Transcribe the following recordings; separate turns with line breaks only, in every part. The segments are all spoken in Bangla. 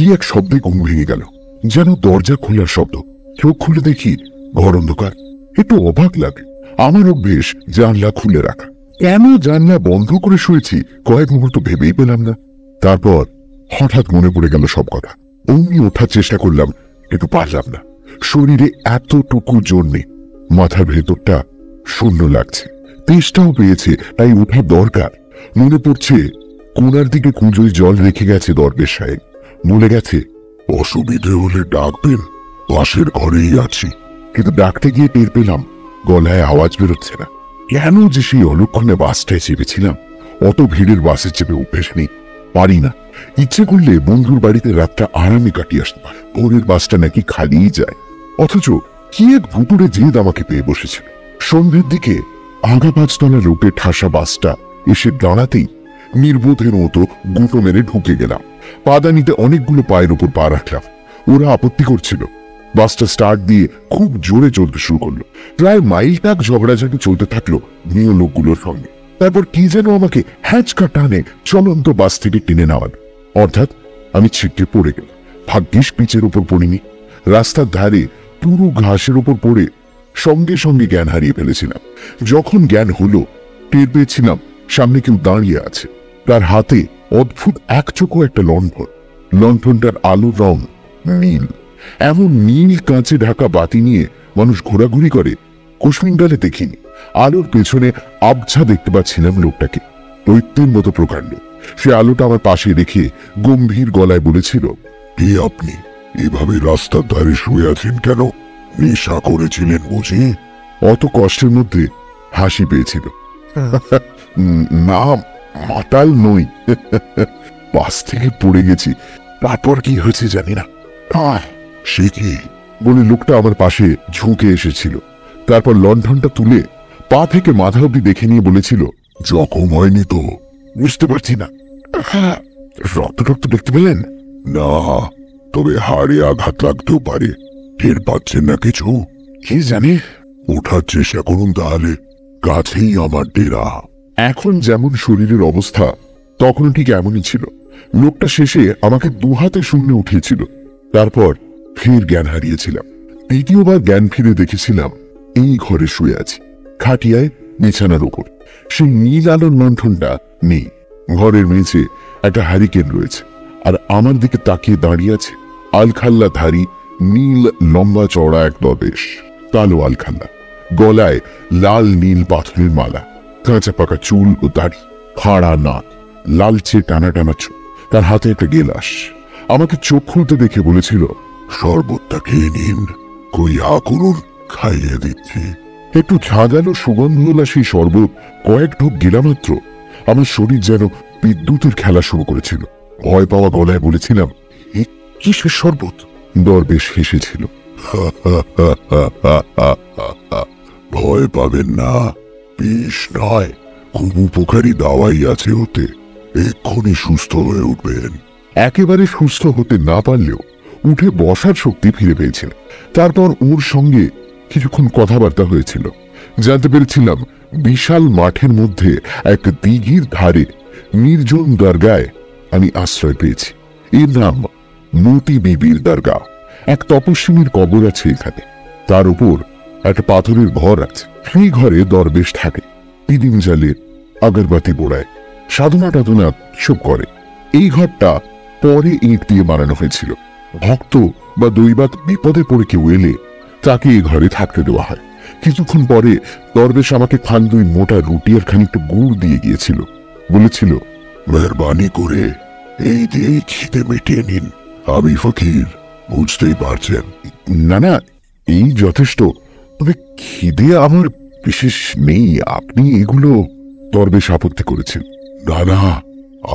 কি এক শব্দে ঘুম ভেঙে গেল, যেন দরজা খোলার শব্দ। চোখ খুলে দেখি ঘর অন্ধকার। একটু অবাক লাগে। আমার অভ্যেস জানলা খুলে রাখা। কেন জানলা বন্ধ করে শুয়েছি কয়েক মুহূর্ত ভেবেই পেলাম না। তারপর হঠাৎ মনে পড়ে গেল সব কথা। অমনি ওঠার চেষ্টা করলাম, কিন্তু পারলাম না। শরীরে এতটুকু জোর নেই, মাথার ভেতরটা শূন্য লাগছে। তেষ্টাও পেয়েছে, তাই ওঠার দরকার। মনে পড়ছে কোনার দিকে কুঁজোয় জল রেখে গেছে দরবেশ সাহেব। বলে গেছে, অসুবিধে হলে ডাকবেন, পাশের ঘরেই আছি। কিন্তু ডাকতে গিয়ে টের পেলাম গলায় আওয়াজ বেরোচ্ছে না। কেন যে সেই অলক্ষণে বাসটায় চেপেছিলাম? অত ভিড়ের বাসে চেপে অভ্যেস নেই, পারি না। ইচ্ছে করলে বন্ধুর বাড়িতে রাতটা আরামে কাটিয়ে আসতে পারে। ভোরের বাসটা নাকি খালিই যায়। অথচ কি এক ভুতুড়ে জেদ আমাকে পেয়ে বসেছিল। সন্ধ্যের দিকে আগা 5 তলা রূপে ঠাসা বাসটা এসে দাঁড়াতেই নির্বোধের মতো গুঁতো মেরে ঢুকে গেলাম। পাদানিতে অনেকগুলো পায়ের উপর পা রাখলাম। ওরা আপত্তি করছিল। বাসটা স্টার্ট দিয়ে খুব জোরে চলতে শুরু করলো। প্রায় মাইল টাক ঝগড়াঝাটি চলতে থাকলো নিয় লোকগুলোর সঙ্গে। তারপর কি যেন আমাকে হ্যাঁচকা টানে চলন্ত বাস থেকে টেনে নেওয়ালো। অর্থাৎ আমি ছিটকে পড়ে গেলাম। ভাগ্যিস পিচের উপর পড়িনি। রাস্তার ধারে পুরো ঘাসের উপর পড়ে সঙ্গে সঙ্গে জ্ঞান হারিয়ে ফেলেছিলাম। যখন জ্ঞান হলো, টের পেয়েছিলাম সামনে কেউ দাঁড়িয়ে আছে। তার হাতে অদ্ভুত একচোখো একটা লণ্ঠন। লণ্ঠনটার আলোর রং নীল। এমন নীল কাঁচে ঢাকা বাতি নিয়ে মানুষ ঘোরাঘুরি করে কুসমিনডালে দেখিনি। আলোর পেছনে আবছা দেখতে পাচ্ছিলাম লোকটাকে, দৈত্যের মতো প্রকাণ্ড। সে আলোটা আমার পাশে রেখে গম্ভীর গলায় বলেছিল, কে আপনি? এভাবে রাস্তার ধারে শুয়ে আছেন কেন? নেশা করেছিলেন বুঝি? অত কষ্টের মধ্যে হাসি পেয়েছিল। না, মাতাল নই। বাস থেকে পড়ে গেছি, তারপর কি হয়েছে জানি না। সে কি বলে লোকটা আমার পাশে ঝুঁকে এসেছিল। তারপর লণ্ঠনটা তুলে পা থেকে মাথা অব্দি দেখে নিয়ে বলেছিল, জখম হয়নি তো? বুঝতে পারছি না। রক্ত রক্ত দেখতে পেলেন? না, তবে হাড়ে আঘাত লাগতেও পারে। টের পাচ্ছেন না কিছু? কি জানি। ওঠার চেষ্টা করুন তাহলে, কাছেই আমার ডেরা। এখন যেমন শরীরের অবস্থা তখন ঠিক এমনই ছিল। লোকটা শেষে আমাকে 2 হাতে শূন্যে উঠিয়েছিল। তারপর ফের জ্ঞান হারিয়েছিলাম। দ্বিতীয়বার জ্ঞান ফিরে দেখেছিলাম এই ঘরে শুয়ে আছি, খাটিয়ায় বিছানার উপর। সেই নীল আলোর লণ্ঠনটা নেই। ঘরের মেঝে একটা হ্যারিকেন রয়েছে, আর আমার দিকে তাকিয়ে দাঁড়িয়ে আছে আলখাল্লা ধারী নীল লম্বা চড়া এক দরবেশ। কালো আলখাল্লা, গলায় লাল নীল পাথরের মালা, কাঁচা পাকা চুল ও দাড়ি, খাড়া নাক, লালচে টানা টানা চোখ। তার হাতে একটা গেলাস। আমাকে চোখ খুলতে দেখে বলেছিল, শরবতটা খেয়ে নিন, কইয়া করুন, খাইয়ে দিচ্ছি। একটু ঝাঁঝালো সুগন্ধওয়ালা সেই শরবত কয়েক ঢোক গেলা মাত্র আমার শরীর যেন বিদ্যুতের খেলা শুরু করেছিল। ভয় পাওয়া গলায় বলেছিলাম, কিসের শরবত? দরবেশ হেসেছিল। ভয় পাবেন না, বিষ নয়, খুব উপকারী দাওয়াই আছে ওতে। এক্ষুনি সুস্থ হয়ে উঠবেন। একেবারে সুস্থ হতে না পারলেও উঠে বসার শক্তি ফিরে পেয়েছিল। তারপর ওর সঙ্গে কিছুক্ষণ কথাবার্তা হয়েছিল। জানতে পেরেছিলাম বিশাল মাঠের মধ্যে এক দিঘির ধারে নির্জন দরগায় আমি আশ্রয় পেয়েছি। এর নাম মতি বিবির দরগা। এক তপস্বিনীর কবর আছে এখানে। তার উপর একটা পাথরের ঘর আছে। সেই ঘরে দরবেশ থাকে, পিদিম জ্বালে, আগরবাতি পোড়ায়, সাধনা টাধনা সব করে। এই ঘরটা পরে ইট দিয়ে বানানো হয়েছিল। ভক্ত বা দৈবাত বিপদে পড়ে কেউ এলে তাকে এই ঘরে থাকতে দেওয়া হয়। কিছুক্ষণ পরে দরবেশ আমাকে খান 2 মোটা রুটি আর খানিকটা গুড় দিয়ে গিয়েছিল। বলেছিল, মেহরবানি করে এই দিয়ে খিদে মিটিয়ে নিন। আমি ফকির, বুঝতেই পারছেন। না না, এই যথেষ্ট। তবে খিদে আমার বিশেষ নেই, আপনি এগুলো। দরবেশ আপত্তি করেছেন। না না,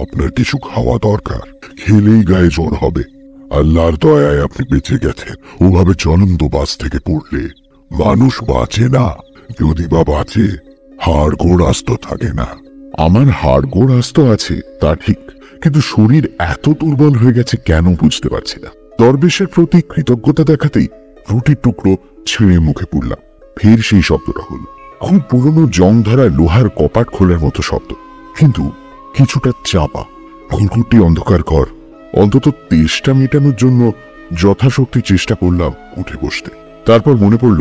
আপনার কিছু খাওয়া দরকার, খেলেই গায়ে জ্বর হবে। আল্লাহর দয়ায় আপনি বেঁচে গেছেন। ওভাবে চলন্ত বাস থেকে পড়লে মানুষ বাঁচে না, যদি বা বাঁচে হাড় গোড় আস্ত থাকে না। আমার হাড় গোড় আস্ত আছে তা ঠিক, কিন্তু শরীর এত দুর্বল হয়ে গেছে কেন বুঝতে পারছি না। দরবেশের প্রতি কৃতজ্ঞতা দেখাতেই রুটির টুকরো ছিঁড়ে মুখে পুড়লাম। ফের সেই শব্দটা হল, খুব পুরনো জং ধরা লোহার কপাট খোলার মতো শব্দ, কিন্তু কিছুটা চাপা। ঘুরঘুরটি অন্ধকার ঘর, অন্তত তেষ্টা মেটানোর জন্য যথাশক্তি চেষ্টা করলাম উঠে বসতে। তারপর মনে পড়ল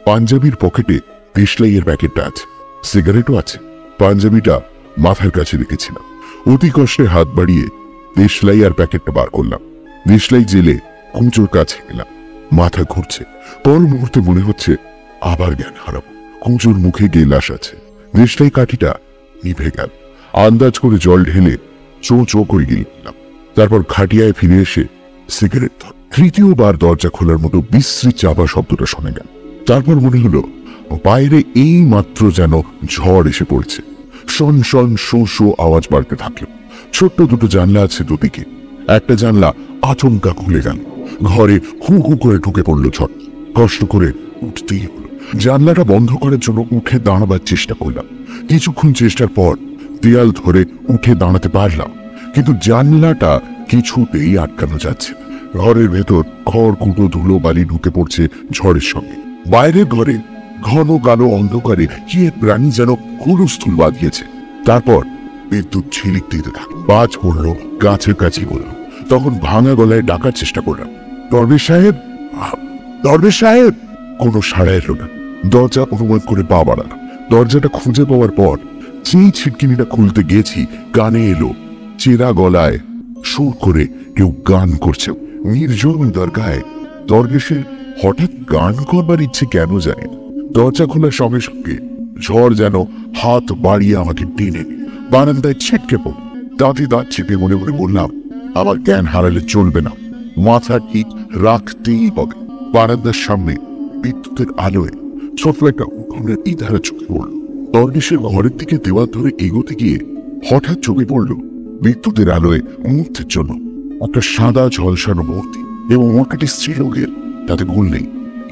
পাঞ্জাবির পকেটে দেশলাইয়ের প্যাকেটটা আছে, সিগারেটও আছে। পাঞ্জাবিটা মাথার কাছে রেখেছিলাম। অতি কষ্টে হাত বাড়িয়ে দেশলাই আর প্যাকেটটা বার করলাম। দেশলাই জেলে কুঁচোর কাছে গেলাম। মাথা ঘুরছে। পর মুহূর্তে মনে হচ্ছে আবার জ্ঞান হারাবো। কুঁচোর মুখে গেলাস আছে। দেশলাই কাঠিটা নিভে গেল। আন্দাজ করে জল ঢেলে চো চো করে গিললাম। তারপর খাটিয়ায় ফিরে এসে সিগারেট ধর। তৃতীয়বার দরজা খোলার মতো বিশ্রী চাপা শব্দটা শোনা গেল। তারপর মনে হলো বাইরে এই মাত্র যেন ঝড় এসে পড়ছে। শন শন শো শো আওয়াজ বাড়তে থাকলো। ছোট্ট দুটো জানলা আছে দুদিকে। একটা জানলা আচমকা খুলে গেল। ঘরে হু হু করে ঢুকে পড়লো ঝড়। কষ্ট করে উঠতেই হলো। জানলাটা বন্ধ করার জন্য উঠে দাঁড়াবার চেষ্টা করলাম। কিছুক্ষণ চেষ্টার পর দেয়াল ধরে উঠে দাঁড়াতে পারলাম, কিন্তু জানলাটা কিছুতেই আটকানো যাচ্ছে না। ঘরের ভেতর খড়কুটো ধুলো বালি ঢুকে পড়ছে ঝড়ের সঙ্গে। বাইরের ঘরে ঘন কালো অন্ধকারে কি এক প্রাণী যেন হুলস্থুল বাঁধিয়েছে। তারপর বিদ্যুৎ ঝিলিক দিতে থাকলো। বাজ পড়লো, গাছের কাছে বললো। তখন ভাঙা গলায় ডাকার চেষ্টা করলাম, দরবেশ সাহেব, দরবেশ সাহেব। কোনো সাড়া এলো না। দরজা অনুমান করে পা বাড়ালাম। দরজাটা খুঁজে পাওয়ার পর যেই ছিটকিনিটা খুলতে গেছি, কানে এলো চেরা গলায় সুর করে কেউ গান করছে। নির্জন দরগায় দরবেশের হঠাৎ গান করবার ইচ্ছে কেন জানি না। দরজা খোলার সঙ্গে সঙ্গে ঝড় যেন হাত বাড়িয়ে আমাকে টেনে বারান্দায় ছিটকে পড়ল। দাঁতে দাঁত চেপে মনে মনে বললাম, আমার জ্ঞান হারালে চলবে না, মাথা ঠিক রাখতেই হবে। বারান্দার সামনে বিদ্যুতের আলোয় ছোট্ট একটা উঠোনের ইধারা চোখে পড়ল। দরবেশের ঘরের দিকে দেওয়াল ধরে এগোতে গিয়ে হঠাৎ চোখে পড়ল বিদ্যুতের আলোয় মুহূর্তের জন্য একটা সাদা ঝলসানো মূর্তি, এবং ওয়াকাটি স্ত্রীলোকের তাতে ভুল নেই,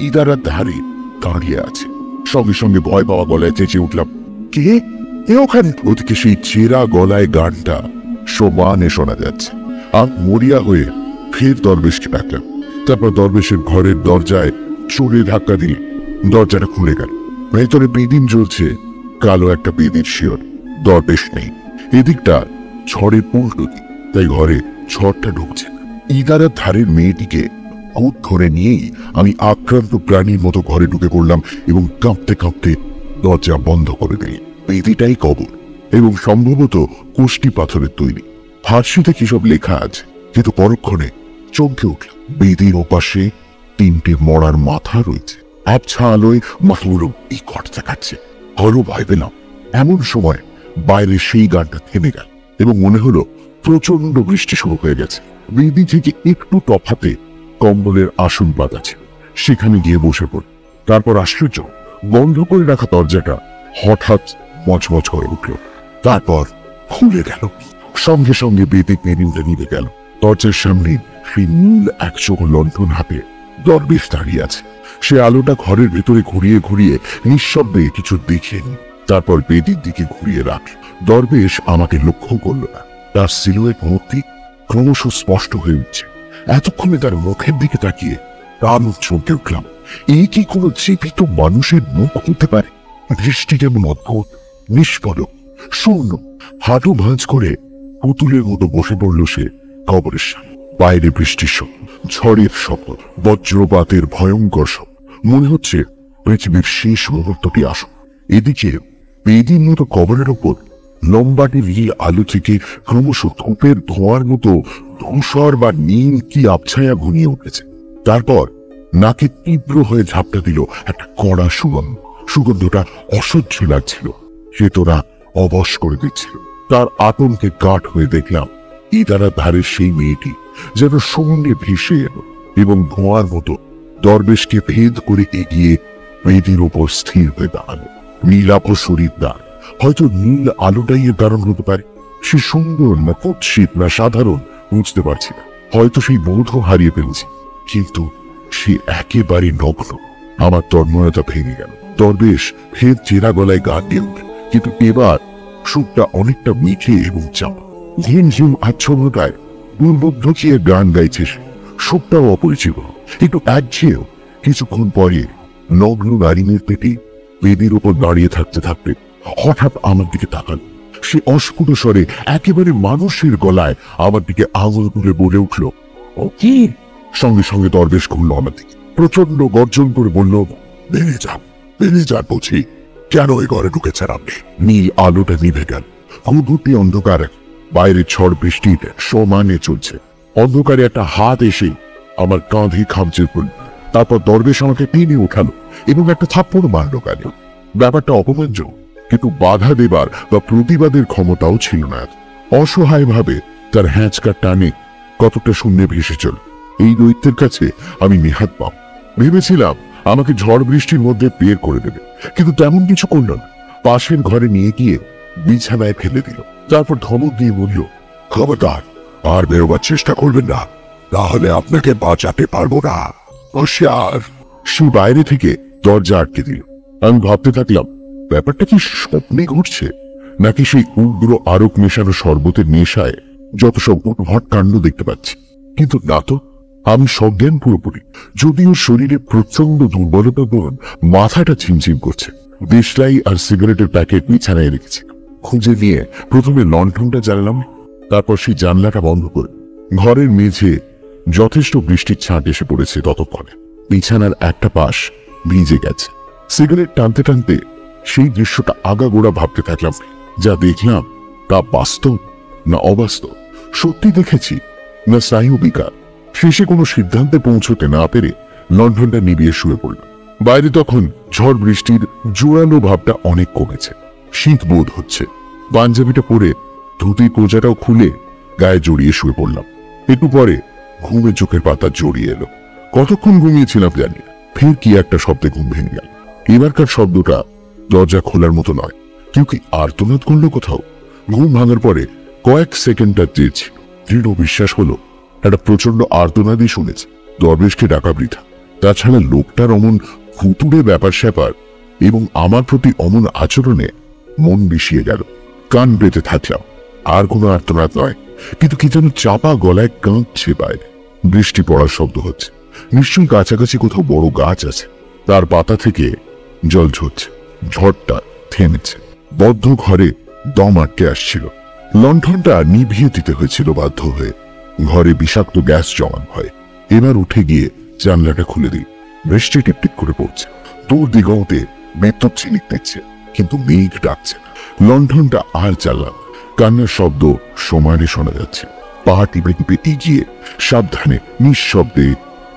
ইদারার ধারে দাঁড়িয়ে আছে। সঙ্গে সঙ্গে ভয় পাওয়া গলায় চেঁচে উঠলাম, কে কে ওখানে? ওদিকে সেই চেরা গলায় গানটা সমানে শোনা যাচ্ছে। আমি মরিয়া হয়ে ফের দরবেশকে ডাকলাম। তারপর দরবেশের ঘরের দরজায় চোরে ধাক্কা দিলে দরজাটা খুলে গেল। ভেতরে বেদিন জ্বলছে, কালো একটা বেদির শিয়র। দরবেশ নেই। এদিকটা ঝড়ের উল্টো দিক, তাই ঘরে ঝড়টা ঢুকছে না। ইদারার ধারের মেয়েটিকে ভূত ধরে নিয়েই আমি আক্রান্ত প্রাণীর মতো ঘরে ঢুকে পড়লাম এবং কাঁপতে কাঁপতে দরজা বন্ধ করে দিই। বেদিটাই কবর, এবং সম্ভবত কোষ্টি পাথরের তৈরি। ফার্সিতে কিসব লেখা আছে, কিন্তু পরক্ষণে চমকে উঠল। বেদির ওপাশে তিনটে মরার মাথা রয়েছে। আবছা আলোয় মাথাগুলো এই কট দেখাচ্ছে। আরো ভয় পেলাম। এমন সময় বাইরে সেই গানটা থেমে গেল এবং মনে হলো প্রচন্ড বৃষ্টি শুরু হয়ে গেছে। বেদি থেকে একটু তফাতে কম্বলের আসন পাতা ছিল, সেখানে গিয়ে বসে পড়ল। তারপর আশ্চর্য, বন্ধ করে রাখা দরজাটা হঠাৎ মচমচ করে উঠল, তারপর খুলে গেল। সঙ্গে সঙ্গে বেদি মেরিনটা নিভে গেল। দরজার সামনে সেই নীল একচোখ লণ্ঠন হাতে দরবেশ দাঁড়িয়ে আছে। সে আলোটা ঘরের ভেতরে ঘুরিয়ে ঘুরিয়ে নিঃশব্দে কিছু দেখেনি, তারপর বেদির দিকে ঘুরিয়ে রাখল। দরবেশ আমাকে লক্ষ্য করল না। তার সিলুয়েট মূর্তি ক্রমশ স্পষ্ট হয়ে উঠছে। এতক্ষণে তার মুখের দিকে তাকিয়ে তার চমকে উঠলাম। এই কি কোনো জীবিত মানুষের মুখ হতে পারে? দৃষ্টি যেমন অদ্ভুত, নিষ্পলক, শূন্য। হাঁটু ভাঁজ করে পুতুলের মতো বসে পড়ল সে কবরের সামনে। বাইরে বৃষ্টির শব্দ, ঝড়ের শব্দ, বজ্রপাতের ভয়ঙ্কর শব্দ। মনে হচ্ছে পৃথিবীর শেষ মুহূর্তটি আসুক। এদিকে বেদির মতো কবরের ওপর লম্বাটে নীল আলো থেকে ক্রমশ ধূপের ধোঁয়ার মতো ধূসর বা নীল কি আবছায়া ঘনিয়ে উঠেছে। তারপর নাকে তীব্র হয়ে ঝাপটা দিল একটা কড়া সুগন্ধ। সুগন্ধটা অসহ্য লাগছিল, চেতনা অবশ করে দিচ্ছিল। তার আতঙ্কে কাঠ হয়ে দেখলাম ইদারার ধারের সেই মেয়েটি যেন শূন্যে ভেসে এলো এবং ধোঁয়ার মতো দরবেশকে ভেদ করে এগিয়ে মেয়েটির ওপর স্থির হয়ে দাঁড়ালো। নীলাভ শরীর দাঁড়, হয়তো নীল আলোটাই এর কারণ হতে পারে। সে সুন্দর না কুৎসিত না সাধারণ বুঝতে পারছি না। হয়তো সেই বোধও হারিয়ে ফেলেছি, কিন্তু সে একেবারে নগ্ন। আমার তন্ময়তা ভেঙে গেল। দরবেশ ফের চেরা গলায় গান দিয়ে উঠল, কিন্তু এবার সুরটা অনেকটা মিঠে এবং চাপা। ঝিম ঝিম আচ্ছন্নতায় দুর্বোধ্য চেয়ে গান গাইছে সে। সুরটাও অপরিচিত, একটু একঘেয়েও। কিছুক্ষণ পরে নগ্ন নারীনের পেটে বেদির উপর দাঁড়িয়ে থাকতে থাকতে হঠাৎ আমার দিকে তাকাল। সে অস্ফুট স্বরে একেবারে মানুষের গলায় আমার দিকে আঙুল করে বলে উঠল, ও কি? সঙ্গে সঙ্গে দরবেশ ঘুরল আমার দিকে, প্রচন্ড গর্জন করে বলল, বেরিয়ে যান বলছি। কেন এই ঘরে ঢুকেছেন আপনি? নীল আলোটা নিভে গেল, ঘুটঘুটি অন্ধকার, বাইরে ঝড় বৃষ্টি সমানে চলছে। অন্ধকারে একটা হাত এসে আমার কাঁধে খামচে পড়ল। তারপর দরবেশ আমাকে টেনে উঠালো এবং একটা থাপ্পড় মারল গালে। ব্যাপারটা অপমানজনক, কিন্তু বাধা দেবার বা প্রতিবাদের ক্ষমতাও ছিল না। অসহায় ভাবে তার হ্যাঁচকার টানে কতটা শূন্যে ভেসে চল। এই দৈত্যের কাছে আমি নেহাত পাব। ভেবেছিলাম আমাকে ঝড় বৃষ্টির মধ্যে বের করে দেবে, কিন্তু তেমন কিছু করল না। পাশের ঘরে নিয়ে গিয়ে বিছানায় ফেলে দিল। তারপর ধমক দিয়ে বলল, খবরদার আর বেরোবার চেষ্টা করবেন না, তাহলে আপনাকে বাঁচাতে পারবো না। সে বাইরে থেকে দরজা আটকে দিল। আমি ভাবতে থাকলাম, ব্যাপারটা কি স্বপ্নে ঘটছে, নাকি সেই উগ্র আরক মেশানো শরবতের নেশায় যত সব উদ্ভট কাণ্ড দেখতে পাচ্ছি। কিন্তু না তো, আমি সজ্ঞান পুরোপুরি। যদিও শরীরে প্রচন্ড দুর্বলতা দরুন মাথাটা ঝিমঝিম করছে। দেশলাই আর সিগারেটের প্যাকেট বিছানায় রেখেছি। খুঁজে নিয়ে প্রথমে লণ্ঠনটা জ্বালালাম, তারপর সেই জানলাটা বন্ধ করে। ঘরের মেঝে যথেষ্ট বৃষ্টির ছাঁট এসে পড়েছে ততক্ষণে। বিছানার একটা পাশ ভিজে গেছে। সিগারেট টানতে টানতে সেই দৃশ্যটা আগাগোড়া ভাবতে থাকলাম। যা দেখলাম তা বাস্তব না অবাস্তব, সত্যি দেখেছি না স্নায়ু বিকার। শেষে কোনো সিদ্ধান্তে পৌঁছতে না পেরে লণ্ঠনটা নিভিয়ে শুয়ে পড়ল। বাইরে তখন ঝড় বৃষ্টির জোরালো ভাবটা অনেক কমেছে। শীত বোধ হচ্ছে। পাঞ্জাবিটা পরে ধুতির কোজাটাও খুলে গায়ে জড়িয়ে শুয়ে পড়লাম। একটু পরে ঘুমে চোখের পাতা জড়িয়ে এলো। কতক্ষণ ঘুমিয়েছিলাম জানি না। ফের কি একটা শব্দে ঘুম ভেঙে গেল। এবারকার শব্দটা দরজা খোলার মতো নয়, কেউ কি আর্তনাদ করলো কোথাও। ঘুম ভাঙার পরে কয়েক সেকেন্ড তার ছিল। দৃঢ় বিশ্বাস হলো একটা প্রচন্ড আর্তনাদই শুনেছে। দরবেশকে ডাকা বৃথা। তাছাড়া লোকটার অমন ফুতুড়ে ব্যাপার স্যাপার এবং আমার প্রতি অমন আচরণে মন বিষিয়ে গেল। কান পেতে থাকলাম। আর কোনো আর্তনাদ নয়, কিন্তু কি যেন চাপা গলায় কাঁদছে বাইরে। বৃষ্টি পড়ার শব্দ হচ্ছে। নিশ্চয়ই কাছাকাছি কোথাও বড় গাছ আছে, তার পাতা থেকে জল ঝরছে। ঝড়টা থেমেছে। বদ্ধ ঘরে দম আটকে আসছিল। লণ্ঠনটা নিভিয়ে দিতে হয়েছিল বাধ্য হয়ে। ঘরে বিষাক্ত গ্যাস জমান হয়। এবার উঠে গিয়ে জানলাটা খুলে দিই। বৃষ্টি টিপটিপ করে পড়ছে। দূর দিগন্তে বিদ্যুৎ ঝিলিক দিচ্ছে, কিন্তু মেঘ ডাকছে না। লণ্ঠনটা আর জ্বাললাম। কান্নার শব্দ সমানে শোনা যাচ্ছে। পা টিপে টিপে এগিয়ে সাবধানে নিঃশব্দে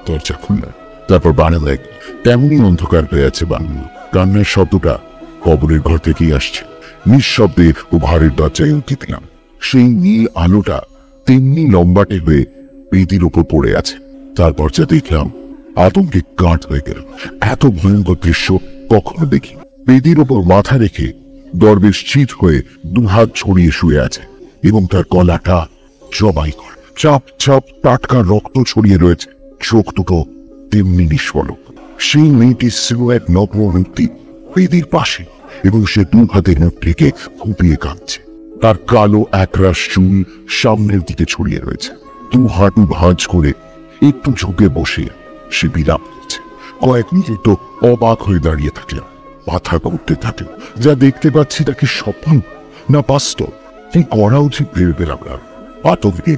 দরজা খুললাম। তারপর বারান্দায় তেমনই অন্ধকার হয়ে আছে বাংলা। কান্নার শব্দটা কবরের ঘর থেকেই আসছে। নিঃশব্দে ও ভারের দরজায় উঠে দিলাম। সেই নীল আলোটা তেমনি লম্বাটে হয়ে বেদির উপর পড়ে আছে। তারপর যা দেখলাম আতঙ্কে কাঠ হয়ে গেল। এত ভয়ঙ্কর দৃশ্য কখনো দেখি। বেদির ওপর মাথা রেখে দরবেশ চিত হয়ে দুহাত ছড়িয়ে শুয়ে আছে এবং তার গলাটা জবাই করা। চাপ চাপ টাটকা রক্ত ছড়িয়ে রয়েছে। চোখ দুটো তেমনি নিষ্পলক। সেই মেয়েটির সিলুয়েট নগ্ন মূর্তি বেদির পাশে, এবং সে দু হাতের মুখ থেকে ফুপিয়ে কাঁদছে। তার কালো একরাশ চুল সামনের দিকে ছড়িয়ে রয়েছে। দু হাঁটু ভাঁজ করে একটু ঝুঁকে বসে সে বিলাপ করছে। কয়েক মিনিট তো অবাক হয়ে দাঁড়িয়ে থাকলাম। মাথা ঘুরতে থাকলো। যা দেখতে পাচ্ছি তাকে স্বপ্ন না বাস্তব, কি করা উচিত ভেবে পেলাম না। আতঙ্কে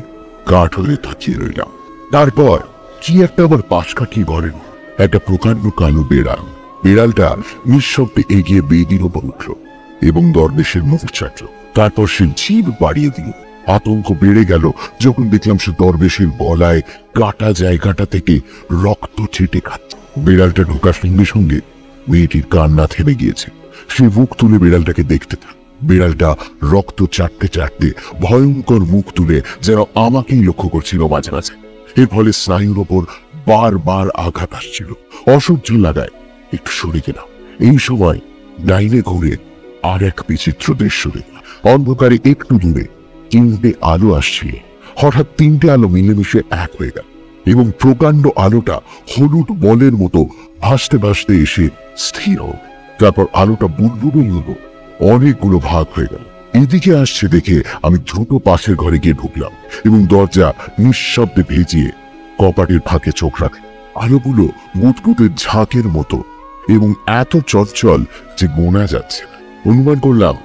কাঠ হয়ে তাকিয়ে রইলাম। তারপর কি একটা আবার পাশ কাটিয়ে বলেন একটা প্রকাণ্ড কালো বেড়াল। বেড়ালটা নিঃশব্দে এগিয়ে বেদির ওপর উঠল এবং দরবেশের মুখ চাটল। তারপর সে জিভ বাড়িয়ে দিল। আতঙ্ক বেড়ে গেল যখন দেখলাম সে দরবেশের গলায় কাটা জায়গাটা থেকে রক্ত ছেটে খাচ্ছে। বেড়ালটা ঢোকার সঙ্গে সঙ্গে মেয়েটির কান্না থেমে গিয়েছে। সে মুখ তুলে বেড়ালটাকে দেখতে থাক। বিড়ালটা রক্ত চাটতে চাটতে ভয়ঙ্কর মুখ তুলে যেন আমাকেই লক্ষ্য করছিল মাঝে মাঝে। এর ফলে স্নায়ুর ওপর বারবার আঘাত আসছিল। অসহ্য লাগায় একটু সরে গেলাম। এই সময় ডাইনে ঘুরে আর এক বিচিত্র দৃশ্য দেখলাম। অন্ধকারে একটু দূরে তিনটে আলো আসছিল। হঠাৎ তিনটে আলো মিলেমিশে এক হয়ে গেল এবং প্রকাণ্ড আলোটা হলুদ বলের মতো ভাসতে ভাসতে এসে স্থির হল। তারপর আলোটা বুদবুদের মতো অনেকগুলো ভাগ হয়ে গেল। এদিকে আসছে দেখে আমি দ্রুত পাশের ঘরে গিয়ে ঢুকলাম এবং দরজা নিঃশব্দে ভেজিয়ে কপাটের ফাঁকে চোখ রাখে। আলোগুলো বুদবুদের ঝাঁকের মতো এবং এত চঞ্চল যে গোনা যাচ্ছে। অনুমান করলাম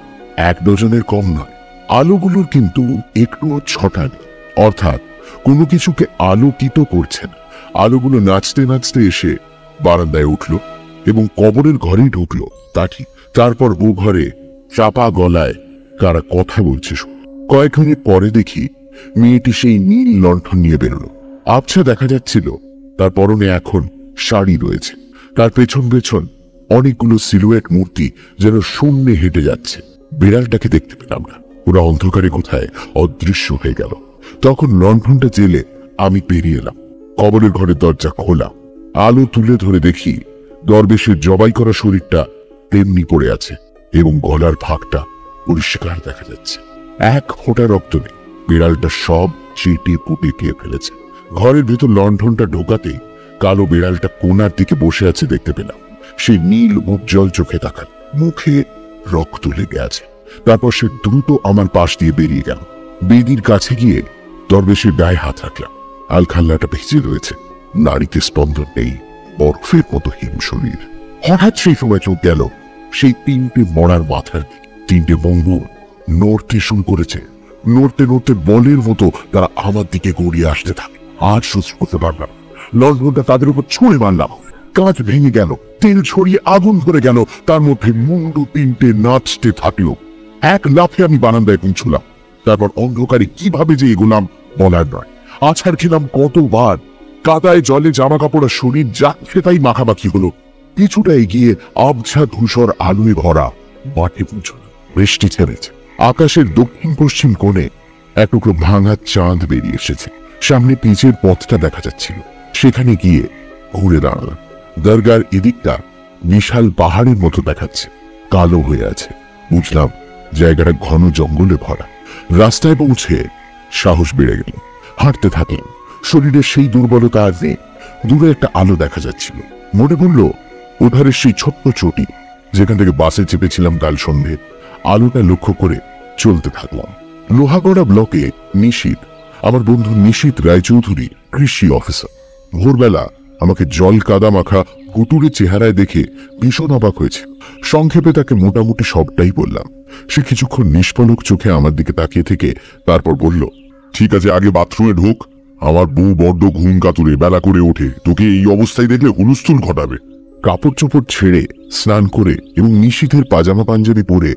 1 ডজনের কম নয়। আলোগুলোর কিন্তু একটুও ছটা নেই, অর্থাৎ কোনো কিছুকে আলোকিত করছে না। আলোগুলো নাচতে নাচতে এসে বারান্দায় উঠল এবং কবরের ঘরেই ঢুকলো। তা ঠিক, তারপর ও ঘরে চাপা গলায় কারা কথা বলছে। কয়েক মিনিট পরে দেখি মেয়েটি সেই নীল লণ্ঠন নিয়ে বেরোলো। আবছা দেখা যাচ্ছিল তার পরনে এখন শাড়ি রয়েছে। তার পেছন পেছন অনেকগুলো সিলুয়েট মূর্তি যেন শূন্যে হেঁটে যাচ্ছে। বিড়ালটাকে দেখতে পেলাম না, ওরা অন্ধকারে কোথায় অদৃশ্য হয়ে গেল। তখন লণ্ঠনটা জেলে আমি বেরিয়ে এলাম। কবরের ঘরের দরজা খোলা। আলো তুলে ধরে দেখি দরবেশের জবাই করা শরীরটা তেমনি পড়ে আছে এবং গলার ভাগটা পরিষ্কার দেখা যাচ্ছে। এক ফোঁটা রক্ত নেই। বিড়ালটা সব চেটে পুটে খেয়ে ফেলেছে। ঘরের ভেতর লণ্ঠনটা ঢোকাতেই কালো বিড়ালটা কোনার দিকে বসে আছে দেখতে পেলাম। সেই নীল উজ্জ্বল চোখে তাকাল, মুখে রক্ত লেগে আছে। তারপর সে দ্রুত আমার পাশ দিয়ে বেরিয়ে গেল। বেদির কাছে গিয়ে দরবেশের গায়ে হাত রাখলাম। আলখাল্লাটা ভেজে রয়েছে, নাড়িতে স্পন্দন নেই, বরফের মতো হিম শরীর। হঠাৎ সেই সময় চোখ গেল সেই তিনটে মরার মাথার দিকে। তিনটে বঙ্গুর নড়তে শুরু করেছে। নড়তে নড়তে বলের মতো তারা আমার দিকে গড়িয়ে আসতে থাকে। আর সহ্য করতে পারলাম। লণ্ঠনটা তাদের উপর ছুঁড়ে মারলাম। কাঁচ ভেঙে গেল, তেল ছড়িয়ে আগুন ধরে গেল। তার মধ্যে মুন্ডু তিনটে নাচতে থাকলো। এক লাফে আমি বারান্দায় পৌঁছলাম। তারপর অন্ধকারে কিভাবে যে এগোলাম বলার নয়। আছাড় খেলাম কতবার। কাদায় জলে জামা কাপড় আর শরীর যাচ্ছে তাই মাখামাখি হলো। কিছুটা এগিয়ে আবছা ধূসর আলোয় ভরা মাঠে পৌঁছলাম। বৃষ্টি ছেড়েছে। আকাশের দক্ষিণ পশ্চিম কোণে এক টুকরো ভাঙা চাঁদ বেরিয়ে এসেছে। সামনে পিচের পথটা দেখা যাচ্ছিল। সেখানে গিয়ে ঘুরে দাঁড়ালাম। দরগার এদিকটা বিশাল পাহাড়ের মতো দেখাচ্ছে, কালো হয়ে আছে। বুঝলাম জায়গাটা ঘন জঙ্গলে ভরা। রাস্তায় পৌঁছে সাহস বেড়ে গেল। হাঁটতে থাকলাম। শরীরের সেই দুর্বলতা আর নেই। দূরে একটা আলো দেখা যাচ্ছিল। মনে পড়ল ওধারের সেই ছোট্ট চটি যেখান থেকে বাসে চেপেছিলাম কাল সন্ধে। আলোটা লক্ষ্য করে চলতে থাকলাম। লোহাগড়া ব্লকে নিশীথ, আমার বন্ধু নিশীথ রায়চৌধুরী, কৃষি অফিসার। ভোরবেলা আমাকে জল কাদা মাখা কুটুরে চেহারায় দেখে ভীষণ অবাক হয়েছে। সংক্ষেপে তাকে মোটামুটি সবটাই বললাম। সে কিছুক্ষণ নিষ্পলক চোখে আমার দিকে তাকিয়ে থেকে তারপর বলল, ঠিক আছে, আগে বাথরুমে ঢোক। আমার বউ বড্ড ঘুম কাতুরে বেলা করে ওঠে, তোকে এই অবস্থায় দেখলে হুলস্থুল ঘটাবে। কাপড় চোপড় ছেড়ে স্নান করে এবং নিশীথের পাজামা পাঞ্জাবি পরে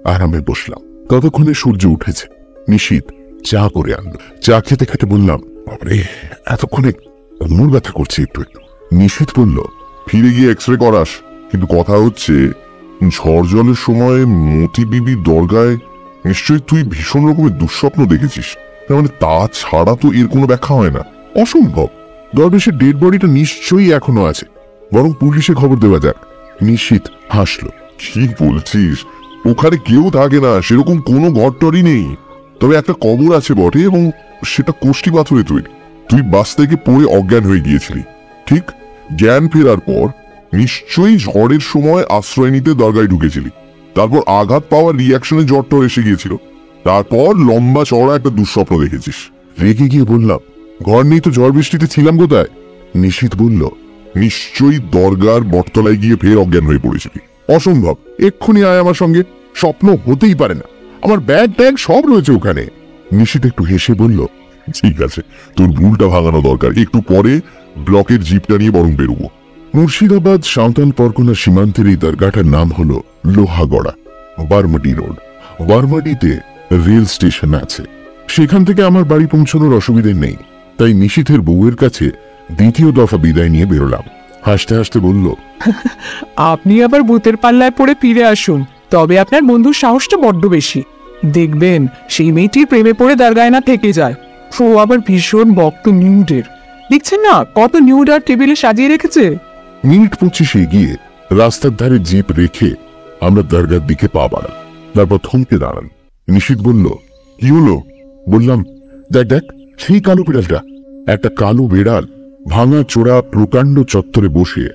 আরামে বসলাম। ততক্ষণে সূর্য উঠেছে। নিশীথ চা করে আনলো। চা খেতে খেতে বললাম, বাবারে, এতক্ষণে কোমর ব্যথা করছে একটু একটু। নিশীথ বলল, ফিরে গিয়ে এক্সরে করাস। কিন্তু কথা হচ্ছে, ঝড় জলের সময় মতি বিবির দরগায় নিশ্চয়ই তুই ভীষণ রকমের দুঃস্বপ্ন দেখেছিস। তার মানে তা ছাড়া তো এর কোনো ব্যাখ্যা হয় না। অসম্ভব। দরবেশের ডেড বডিটা নিশ্চয়ই এখনো আছে, বরং পুলিশে খবর দেওয়া যাক। নিশীথ হাসলো। কি বলছিস? ওখানে কেউ থাকে না, সেরকম কোনো ঘরটরই নেই। তবে একটা কবর আছে বটে, এবং সেটা কোষ্ঠী পাথরে তৈরি। তুই বাস থেকে পড়ে অজ্ঞান হয়ে গিয়েছিলি। ঠিক জ্ঞান ফেরার পর নিশ্চয়ই ঝড়ের সময় আশ্রয় নিতে দরগায় ঢুকেছিলি। তারপর আঘাত পাওয়ার রিয়াকশনে জ্বর এসে গিয়েছিল। তারপর লম্বা চওড়া একটা দুঃস্বপ্ন দেখেছিস। রেগে গিয়ে বললাম, ঘর নেই তো ঝড় বৃষ্টিতে ছিলাম কোথায়? নিশীথ বলল, নিশ্চয়ই দরগার বটতলায় গিয়ে ফের অজ্ঞান হয়ে পড়েছিলি। অসম্ভব, এক্ষুনি আয় আমার সঙ্গে। স্বপ্ন হতেই পারে না, আমার ব্যাগ ট্যাগ সব রয়েছে ওখানে। নিশীথ একটু হেসে বলল, ঠিক আছে, তোর ভুলটা ভাঙানো দরকার। একটু পরে ব্লকের জিপটা নিয়ে বরং বেরোবো। মুর্শিদাবাদ সাঁওতাল পরগনা সীমান্তের এই দরগাটার নাম হলো লোহাগড়া, বারমাডি রোড। বারমাডিতে রেল স্টেশন আছে। সেখান থেকে আমার বাড়ি পৌঁছানোর অসুবিধে নেই। তাই নিশীথের বউয়ের কাছে দ্বিতীয় দফা বিদায় নিয়ে বেরোলাম। হাসতে হাসতে বলল,
আপনি আবার ভূতের পাল্লায় পড়ে ফিরে আসুন, তবে আপনার বন্ধুর সাহসটা বড্ড বেশি। দেখবেন সেই মেয়েটির প্রেমে পড়ে দরগায় না থেকে যায়। ও আবার ভীষণ ভক্ত নিউডের। দেখছেন না কত নিউড আর টেবিলে সাজিয়ে রেখেছে।
মিনিট 25 গিয়ে রাস্তার ধারে জিপ রেখে আমরা দরগার দিকে পা বাড়াল। তারপর থমকে দাঁড়ান। নিশীথ বলল, কি হলো? বললাম, দেখ দেখ, সেই কালো বিড়ালটা। একটা কালো বিড়াল ভাঙা চোরা প্রকাণ্ড চত্বরে বসে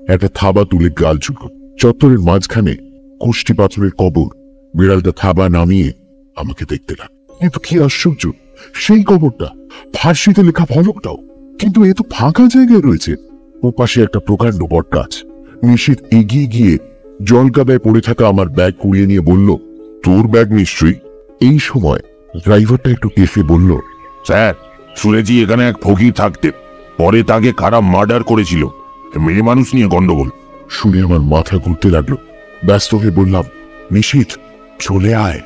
একটা থাবা তুলে গাল চুল। চত্বরের মাঝখানে কোষ্ঠী পাথরের কবর। বিড়ালটা থাবা নামিয়ে আমাকে দেখতে লাগ। কিন্তু কি আশ্চর্য, সেই কবরটা, ফার্সিতে লেখা ফলকটাও, কিন্তু এ তো ফাঁকা জায়গায় রয়েছে। ও পাশে একটা প্রকাণ্ড বট গাছ। নিশীথ এগিয়ে গিয়ে জল কাদায় পড়ে থাকা আমার ব্যাগ কুড়িয়ে নিয়ে বলল, তোর ব্যাগ নিশ্চয়ই। এই সময় ড্রাইভারটা একটু কেসে বলল,
স্যার, শুনেছি এখানে এক ফকির থাকতেন, পরে তাকে খারাপ মার্ডার করেছিল। মেয়ে মানুষ নিয়ে গন্ডগোল।
শুনে আমার মাথা ঘুরতে লাগলো। ব্যস্ত হয়ে বললাম, নিশীথ চলে আয়।